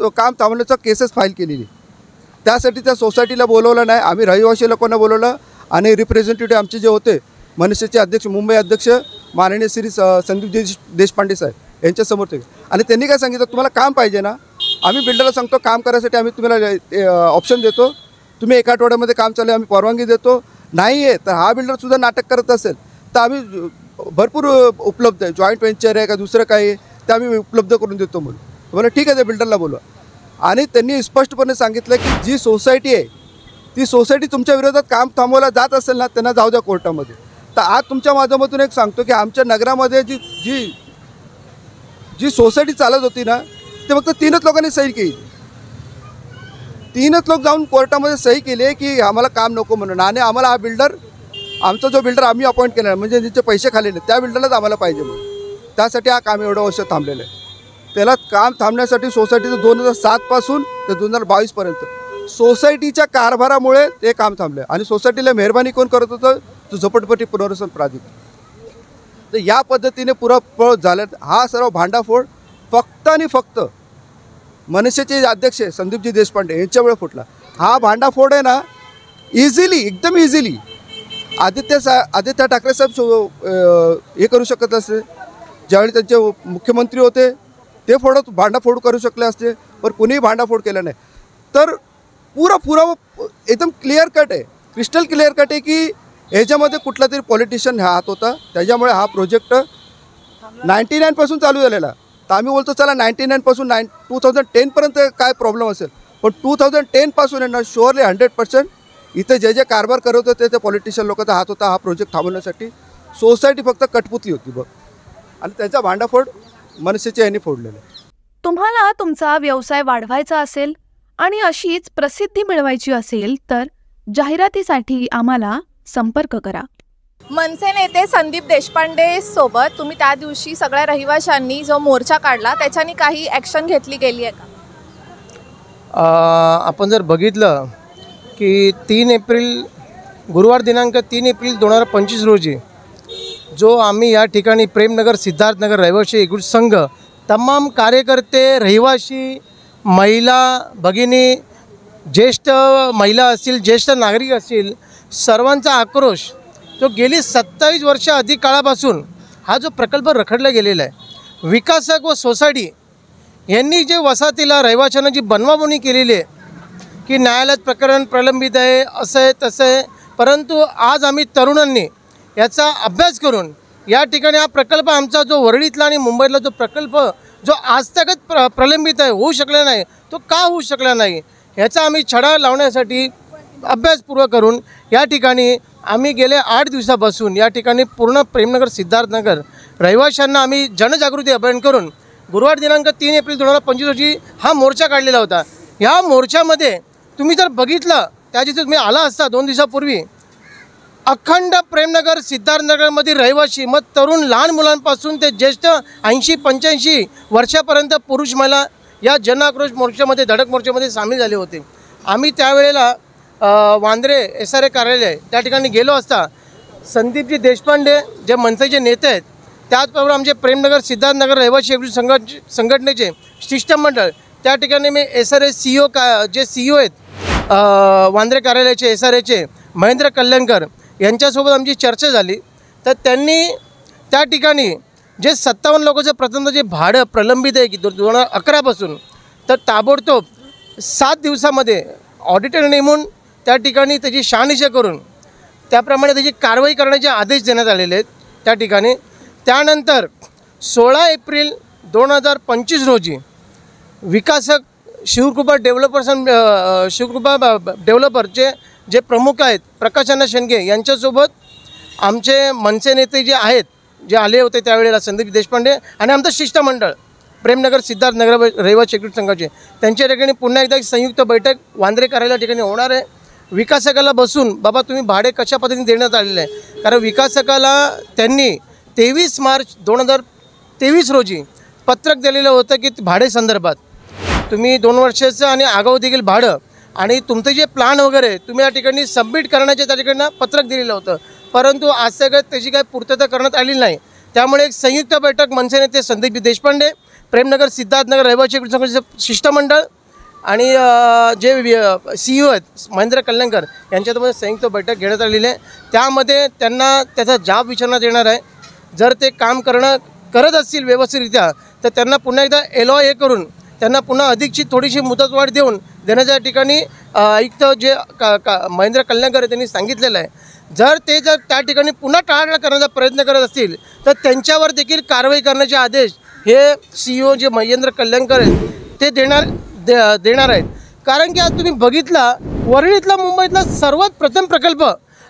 काम थांबवण्याचा केसेस फाईल केलेली. त्यासाठी त्या सोसायटीला बोलवलं नाही. आम्ही रहिवासी लोकांना बोलवलं आणि रिप्रेझेंटेटिव्ह आमचे जे होते मनसेचे अध्यक्ष, मुंबई अध्यक्ष माननीय श्री संदीप देशपांडे साहेब यांच्यासमोर ते. आणि त्यांनी काय सांगितलं तुम्हाला काम पाहिजे ना, आम्ही बिल्डरला सांगतो काम करायसाठी आम्ही तुम्हाला ऑप्शन देतो, तुम्ही 1 आठवड्यामध्ये काम चालू आम्ही परवानगी देतो. नाही आहे तर हा बिल्डरसुद्धा नाटक करत असेल तर आम्ही भरपूर उपलब्ध आहे, जॉईंट व्हेंचर आहे का दुसरं काही आहे ते आम्ही उपलब्ध करून देतो म्हणून. बरं ठीक आहे, ते बिल्डरला बोलवा. आणि त्यांनी स्पष्टपणे सांगितलं की जी सोसायटी आहे ती सोसायटी तुमच्या विरोधात काम थांबवलं जात असेल ना त्यांना जाऊ द्या कोर्टामध्ये. तर आज तुमच्या माध्यमातून एक सांगतो की आमच्या नगरामध्ये जी सोसायटी चालत होती ना ते फक्त 3च लोकांनी सही केली. 3च लोक जाऊन कोर्टामध्ये सही केली की आम्हाला काम नको म्हणून. आणि आम्हाला हा बिल्डर आमचा जो बिल्डर आम्ही अपॉइंट केला म्हणजे ज्याचे पैसे खाल्लेले त्या बिल्डरलाच आम्हाला पाहिजे म्हणून. त्यासाठी हा काम एवढं वर्ष थांबलेलं आहे. त्याला काम थांबण्यासाठी सोसायटीचं 2007 पासून ते 2022पर्यंत सोसायटीच्या कारभारामुळे ते काम थांबलं. आणि सोसायटीला मेहरबानी कोण करत होतं, तो झोपडपट्टी पुनर्वसन प्राधिकरण. तर या पद्धतीने पुरा झालं. हा सर्व भांडाफोड फक्त आणि फक्त मनसेचे अध्यक्ष संदीपजी देशपांडे यांच्यामुळे फुटला. हा भांडाफोड आहे ना इझिली एकदम इझिली आदित्य ठाकरे साहेब हे करू शकत असते, ज्यावेळी त्यांचे मुख्यमंत्री होते ते भांडाफोड करू शकले असते, पण कुणीही भांडाफोड केलं नाही. तर पुरावा एकदम क्लिअर कट आहे, क्रिस्टल क्लिअर कट आहे की ह्याच्यामध्ये कुठला तरी पॉलिटिशियन हात होता, त्याच्यामुळे हा प्रोजेक्ट 99 चालू झालेला. तर आम्ही बोलतो चला 99 2010पर्यंत काय प्रॉब्लेम असेल, पण 2010 यांना शुअरली 100% इथे जे कारभार करत होते ते पॉलिटिशियन लोकांचा हात होता. हा प्रोजेक्ट थांबवण्यासाठी सोसायटी फक्त कटपुतली होती बघ, आणि त्याचा भांडाफोड मनसेच्या यांनी फोडलेला. तुम्हाला तुमचा व्यवसाय वाढवायचा असेल आणि अशीच प्रसिद्धी मिळवायची असेल तर जाहिरातीसाठी आम्हाला संपर्क करा. मनसे नेते संदीप देशपांडे सोबत तुम्ही त्या दिवशी सगळ्या रहिवाशांनी जो मोर्चा काढला त्याच्यानी काही ॲक्शन घेतली गेली आहे का? आपण जर बघितलं की 3 एप्रिल गुरुवार दिनांक 3 एप्रिल 2025 रोजी जो आम्ही या ठिकाणी प्रेमनगर सिद्धार्थनगर रहिवासी एकजूट संघ तमाम कार्यकर्ते रहिवासी महिला भगिनी ज्येष्ठ महिला असतील ज्येष्ठ नागरिक असतील सर्वांचा आक्रोश जो गेली 27 वर्ष अधिक काळापासून हा जो प्रकल्प रखडला गेलेला आहे. विकासक व सोसायटी यांनी जे वसाहतीला रहिवाशांना जी बनवाबनवी केलेली आहे की न्यायालयात प्रकरण प्रलंबित आहे असं आहे तसं आहे, परंतु आज आम्ही तरुणांनी याचा अभ्यास करून या ठिकाणी हा प्रकल्प आमचा जो वरळीतला आणि मुंबईतला जो प्रकल्प जो आजतकत प्रलंबित आहे होऊ शकला नाही, तो का होऊ शकला नाही ह्याचा आम्ही छडा लावण्यासाठी अभ्यासपूर्वक करून या ठिकाणी आम्ही गेले 8 दिवसापासून या ठिकाणी पूर्ण प्रेमनगर सिद्धार्थनगर रहिवाशांना आम्ही जनजागृती अभियान करून गुरुवार दिनांक 3 एप्रिल 2025 रोजी हा मोर्चा काढलेला होता. ह्या मोर्चामध्ये तुम्ही जर बघितलं त्या दिवशी तुम्ही आला असता 2 दिवसापूर्वी अखंड प्रेमनगर सिद्धार्थनगरमधील रहिवासी मग तरुण लहान मुलांपासून ते ज्येष्ठ 80-85 वर्षापर्यंत पुरुष महिला या जनआक्रोश मोर्चामध्ये धडक मोर्चामध्ये सामील झाले होते. आम्ही त्यावेळेला वांद्रे SRA कार्यालय त्या ठिकाणी गेलो असता संदीपजी देशपांडे जे मनसेचे नेते आहेत त्याचबरोबर आमचे प्रेमनगर सिद्धार्थनगर रहिवासी एकजूट संघटनेचे शिष्टमंडळ त्या ठिकाणी मी SRA CEO जे CEO आहेत वांद्रे कार्यालयाचे SRAचे महेंद्र कल्याणकर यांच्यासोबत आमची चर्चा झाली. तर त्यांनी त्या ठिकाणी जे 57 लोकांचं प्रथमतः जे भाडं प्रलंबित आहे की 2011पासून तर ताबडतोब 7 दिवसामध्ये ऑडिटर नेमून त्या ठिकाणी त्याची शहानिशा करून त्याप्रमाणे त्याची कारवाई करण्याचे आदेश देण्यात आलेले आहेत त्या ठिकाणी. त्यानंतर 16 एप्रिल 2025 रोजी विकासक शिवकृपा डेव्हलपरचे जे प्रमुख आहेत प्रकाशअण्णा शेंडगे यांच्यासोबत आमचे मनसे नेते जे आहेत जे आले होते त्यावेळेला संदीप देशपांडे आणि आमचं शिष्टमंडळ प्रेमनगर सिद्धार्थनगर रहिवासी एकजूट संघाचे त्यांच्या ठिकाणी पुन्हा एकदा एक संयुक्त बैठक वांद्रे कार्यालया ठिकाणी होणार आहे. विकासकाला बसून बाबा तुम्ही भाडे कशा पद्धतीने देण्यात आलेले आहे, कारण विकासकाला त्यांनी 23 मार्च 2023 रोजी पत्रक दिलेलं होतं की भाडे संदर्भात तुम्ही 2 वर्षाचं आणि आगाऊ देखील भाडं आणि तुमचे जे प्लॅन वगैरे तुम्ही या ठिकाणी सबमिट करण्याचे त्या ठिकाणी पत्रक दिलेलं होतं, परंतु आज सगळ्यात त्याची काही पूर्तता करण्यात आलेली नाही. त्यामुळे एक संयुक्त बैठक मनसे नेते संदीप देशपांडे प्रेमनगर सिद्धार्थनगर रहिवासी एकजूट संघाचे शिष्टमंडळ आणि जे CEO आहेत महेंद्र कल्याणकर यांच्यासोबत संयुक्त बैठक घेण्यात आलेली आहे. त्यामध्ये त्यांना त्याचा जाब विचारण्यात येणार आहे. जर ते काम करत असतील व्यवस्थितरित्या तर त्यांना पुन्हा एकदा LOA करून त्यांना पुन्हा अधिकची थोडीशी मुदतवाढ देण्याच्या ठिकाणी आयुक्त जे महेंद्र कल्याणकर त्यांनी सांगितलेलं आहे. जर त्या ठिकाणी पुन्हा टाळाटाळ करण्याचा प्रयत्न करत असतील तर त्यांच्यावर देखील कारवाई करण्याचे आदेश हे CEO जे महेंद्र कल्याणकर आहेत ते देणार आहेत. कारण की आज तुम्ही बघितला वरळीतला मुंबईतला सर्वात प्रथम प्रकल्प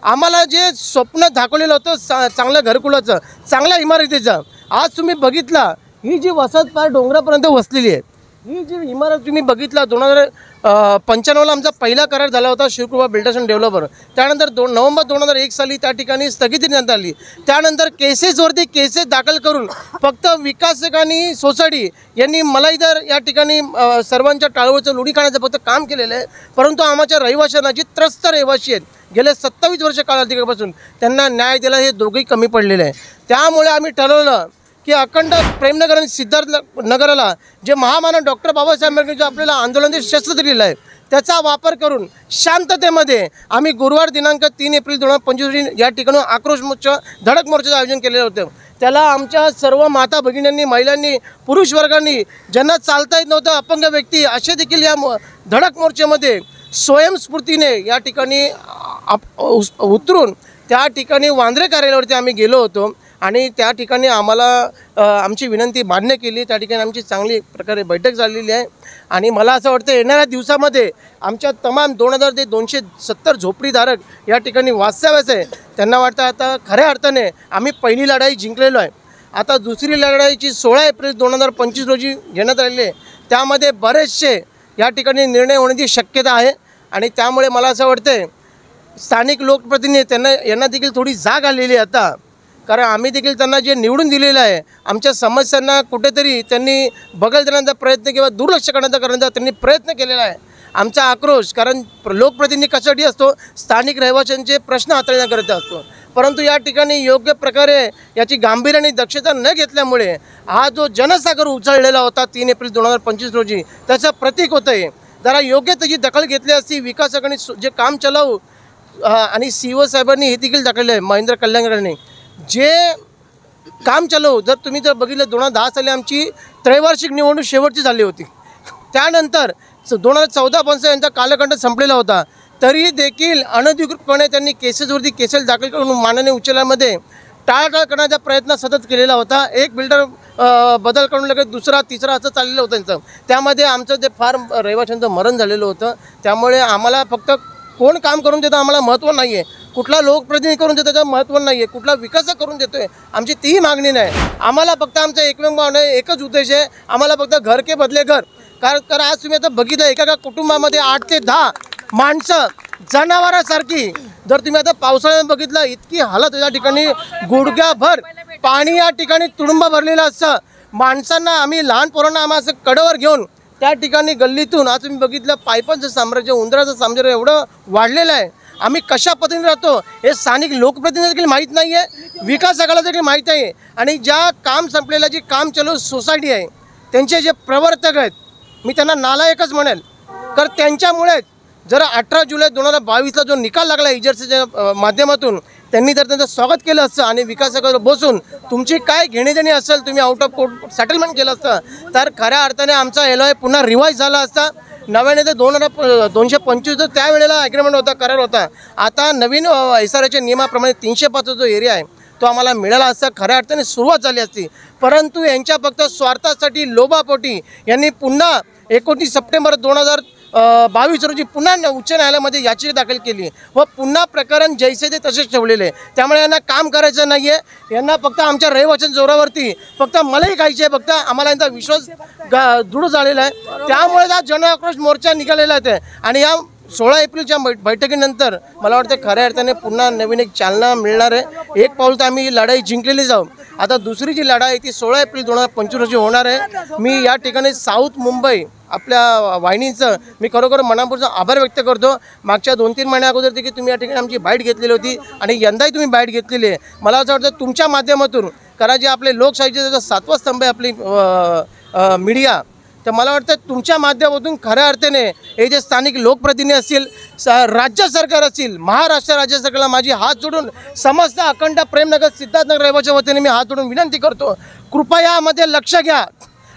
आम्हाला जे स्वप्न दाखवलेलं होतं चांगल्या घरकुलाचं चांगल्या इमारतीचं, आज तुम्ही बघितला ही जी वसाहत फार डोंगरापर्यंत वसलेली आहे. ही जी इमारत तुम्ही बघितला 2095ला आमचा पहिला करार झाला होता शिवकृपा बिल्डर्स अँड डेव्हलपर. त्यानंतर नोव्हेंबर 2001 साली त्या ठिकाणी स्थगिती देण्यात आली. त्यानंतर केसेसवरती केसेस दाखल करून फक्त विकासक आणि सोसायटी यांनी मला इतर या ठिकाणी सर्वांच्या टाळवळचं लोढी खाण्याचं फक्त काम केलेलं आहे. परंतु आमच्या रहिवाशांना जी त्रस्त रहिवासी आहेत गेल्या 27 वर्ष कालावधीपासून त्यांना न्याय दिला हे दोघंही कमी पडलेले आहे. त्यामुळे आम्ही ठरवलं की अखंड प्रेमनगर आणि सिद्धार्थनगराला जे महामानव डॉक्टर बाबासाहेब आंबेडकर जे आपल्याला आंदोलन शस्त्र दिलेलं आहे त्याचा वापर करून शांततेमध्ये आम्ही गुरुवार दिनांक 3 एप्रिल 2025 रोजी या ठिकाणी आक्रोश मोर्चा धडक मोर्चाचं आयोजन केलेलं होतं. त्याला आमच्या सर्व माता भगिनींनी, महिलांनी, पुरुष वर्गांनी, ज्यांना चालता येत नव्हतं, अपंग व्यक्ती, असे देखील या धडक मोर्चामध्ये स्वयंस्फूर्तीने या ठिकाणी उतरून त्या ठिकाणी वांद्रे कार्यालयावरती आम्ही गेलो होतो आणि त्या ठिकाणी आम्हाला आमची विनंती मान्य केली. त्या ठिकाणी आमची चांगली प्रकारे बैठक झालेली आहे आणि मला असं वाटतं येणाऱ्या दिवसामध्ये आमच्या तमाम 2000 ते 270 झोपडीधारक या ठिकाणी वास्तव्यास आहे. त्यांना वाटतं आता खऱ्या अर्थाने आम्ही पहिली लढाई जिंकलेलो आहे. आता दुसरी लढाईची 16 एप्रिल 2025 रोजी घेण्यात आलेली आहे. त्यामध्ये बरेचसे या ठिकाणी निर्णय होण्याची शक्यता आहे आणि त्यामुळे मला असं वाटतं स्थानिक लोकप्रतिनिधी यांना देखील थोडी जाग आलेली आहे आता. कारण आम्ही देखील त्यांना जे निवडून दिलेलं आहे आमच्या समस्यांना कुठेतरी त्यांनी बगल देण्याचा प्रयत्न किंवा दुर्लक्ष करण्याचा त्यांनी प्रयत्न केलेला आहे. आमचा आक्रोश, कारण लोकप्रतिनिधी कशासाठी असतो, स्थानिक रहिवाशांचे प्रश्न हाताळण्याकरिता असतो. परंतु या ठिकाणी योग्य प्रकारे याची गांभीर्याने दक्षता न घेतल्यामुळे हा जो जनसागर उचललेला होता 3 एप्रिल 2025 रोजी त्याचं प्रतीक होतं आहे. जरा योग्य त्याची दखल घेतली असती विकासकांनी जे काम चालवू आणि CO साहेबांनी हे देखील दाखवलं आहे, महेंद्र कल्याणकरांनी जे काम चालवू. तुम्ही जर बघितलं 2010 साली आमची त्रैवार्षिक निवडणूक शेवटची झाली होती. त्यानंतर 2014-15 यांचा कालखंड संपलेला होता. तरी देखील अनधिकृतपणे त्यांनी केसेसवरती केसेस दाखल करून माननीय उच्च न्यायालयामध्ये टाळाटाळ करण्याचा प्रयत्न सतत केलेला होता. एक बिल्डर बदल करून लगेच दुसरा तिसरा असं चाललेलं होतं त्यांचं. त्यामध्ये आमचं ते फार रहिवाशांचं मरण झालेलं होतं. त्यामुळे आम्हाला फक्त कोण काम करून देतं आम्हाला महत्त्व नाही आहे, कुठला लोकप्रतिनिधी करून देतो त्याचं महत्त्व नाही आहे, कुठला विकास करून देतो आहे आमची तीही मागणी नाही. आम्हाला फक्त आमचा एकच उद्देश आहे, आम्हाला फक्त घर के बदले घर. कारण आज तुम्ही आता बघितलं एका कुटुंबामध्ये 8 ते 10 माणसं जनावरासारखी. जर तुम्ही आता पावसाळ्यात बघितलं इतकी हालत या ठिकाणी, गुडघ्याभर पाणी या ठिकाणी तुडुंब भरलेलं असतं. माणसांना आम्ही लहान पोरांना आम्हाला असं कडेवर घेऊन त्या ठिकाणी गल्लीतून आज तुम्ही बघितलं पायपांचं साम्राज्य, उंदराचं साम्राज्य एवढं वाढलेलं आहे. आम्ही कशा पद्धतीने राहतो हे स्थानिक लोकप्रतिनिधी देखील माहीत नाही आहे, विकासकाला देखील माहीत आहे. आणि ज्या काम संपलेलं जी काम चालू सोसायटी आहे त्यांचे जे प्रवर्तक आहेत मी त्यांना नालायकच म्हणेल. कारण त्यांच्यामुळेच जर 18 जुलै 2022ला जो निकाल लागला इजर्सच्या माध्यमातून त्यांनी जर त्यांचं स्वागत केलं असतं आणि विकासकावर बसून तुमची काय घेणेदेणी असेल तुम्ही आउट ऑफ कोर्ट सेटलमेंट केलं असतं तर खऱ्या अर्थाने आमचा LOI पुन्हा रिवाईज झाला असता. नव्याने ते 225 त्यावेळेला ॲग्रीमेंट होता, करार होता. आता नवीन SRAच्या नियमाप्रमाणे 305 जो एरिया आहे तो आम्हाला मिळाला असता. खऱ्या अर्थाने सुरुवात झाली असती. परंतु यांच्या फक्त स्वार्थासाठी लोभापोटी यांनी पुन्हा 29 सप्टेंबर 2022 रोजी पुन्हा उच्च न्यायालयामध्ये याचिका दाखल केली व पुन्हा प्रकरण जैसे ते तसेच ठेवलेले. त्यामुळे यांना काम करायचं नाही आहे, यांना फक्त आमच्या रहिवाशांच्या जोरावरती फक्त मलाही खायची आहे. फक्त आम्हाला यांचा विश्वास दृढ झालेला आहे. त्यामुळे हा जनआक्रोश मोर्चा निघालेला आहे आणि या 16 एप्रिलच्या बैठकीनंतर मला वाटतं खऱ्या अर्थाने पुन्हा नवीन एक चालना मिळणार आहे. एक पाऊल तर आम्ही ही लढाई जिंकलेली जाऊ. आता दुसरी जी लढाई ती 16 एप्रिल 2025 रोजी होणार आहे. मी या ठिकाणी साऊथ मुंबई आपल्या वाहिनीचं मी खरोखर मनापासून आभार व्यक्त करतो. मागच्या 2-3 महिन्या अगोदर देखील तुम्ही या ठिकाणी आमची बाईट घेतलेली होती आणि यंदाही तुम्ही बाईट घेतलेली आहे. मला असं वाटतं तुमच्या माध्यमातून, कारण जे आपले लोकशाहीचे जो 7वा स्तंभ आहे आपली मीडिया, तर मला वाटतं तुमच्या माध्यमातून खऱ्या अर्थाने हे जे स्थानिक लोकप्रतिनिधी असतील, राज्य सरकार असतील, महाराष्ट्र राज्य सरकारला माझी हात जोडून समस्त अखंड प्रेमनगर सिद्धार्थनगर रहिवाच्या वतीने मी हात जोडून विनंती करतो, कृपया यामध्ये लक्ष घ्या.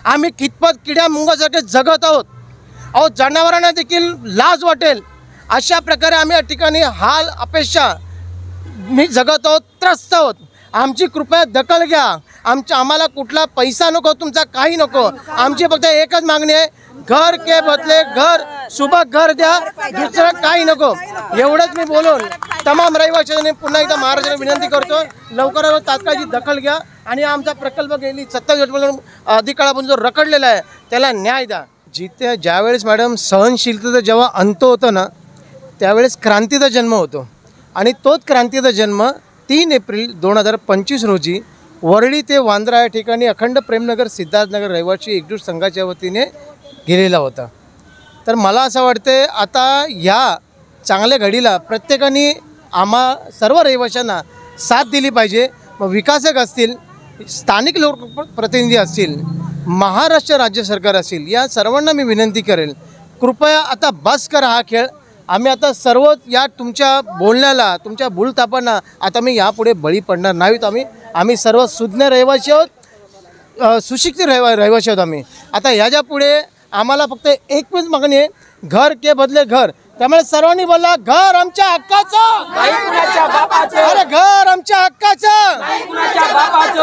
आम्ही कितपत किड्या मुंगासारखे जगत आहोत. अहो जनावरांना देखील लाज वाटेल अशा प्रकारे आम्ही या ठिकाणी हाल अपेक्षा मी जगत आहोत, त्रस्त आहोत. आमची कृपया दखल घ्या. आम्हाला कुठला पैसा नको, तुमचा काही नको. आमची फक्त एकच मागणी आहे, घर के बदले घर, सुबह घर द्या, दुसरं काही नको. एवढंच मी बोलून तमाम रहिवाशांनी पुन्हा एकदा महाराजांना विनंती करतो लवकरात तात्काळची दखल घ्या आणि आमचा प्रकल्प गेली 27 वर्षापासून अधिक काळापासून जो रखडलेला आहे त्याला न्याय द्या. जिथे ज्यावेळेस मॅडम सहनशीलतेचा जेव्हा अंत होतो ना त्यावेळेस क्रांतीचा जन्म होतो आणि तोच क्रांतीचा जन्म 3 एप्रिल 2025 रोजी वरळी ते वांद्रा या ठिकाणी अखंड प्रेमनगर सिद्धार्थनगर रहिवासी एकजूट संघाच्या वतीने गेलेला होता. तर मला असं वाटतं आता या चांगल्या घडीला प्रत्येकाने आम्हा सर्व रहिवाशांना साथ दिली पाहिजे. मग विकासक असतील, स्थानिक लोकप्रतिनिधी असतील, महाराष्ट्र राज्य सरकार असेल, या सर्वांना मी विनंती करेल कृपया आता बस करा हा खेळ. आम्ही आता सर्व या तुमच्या बोलण्याला, तुमच्या भूलथापांना आता मी यापुढे बळी पडणार नाहीत. आम्ही सर्व सुज्ञ रहिवासी आहोत, सुशिक्षित रहिवासी आहोत आम्ही. आता ह्याच्या पुढे आम्हाला फक्त एकच मागणी आहे, घर के बदले घर. त्यामुळे सर्वांनी बोलला, घर आमच्या हक्काचं, अरे घर आमच्या हक्काचं,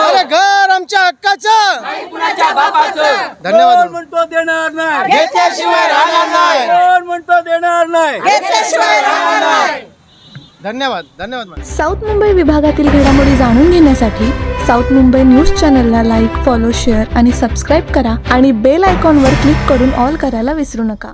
अरे घर आमच्या हक्काचं. धन्यवाद. म्हणतो देणार नाही, घेतल्याशिवाय राहणार नाही. कोण म्हणतो देणार नाही, घेतल्याशिवाय राहणार नाही. धन्यवाद. धन्यवाद. साऊथ मुंबई विभागातील घडामोडी जाणून घेण्यासाठी साऊथ मुंबई न्यूज चॅनलला लाईक, फॉलो, शेअर आणि सबस्क्राईब करा आणि बेल आयकॉनवर क्लिक करून ऑल करायला विसरू नका.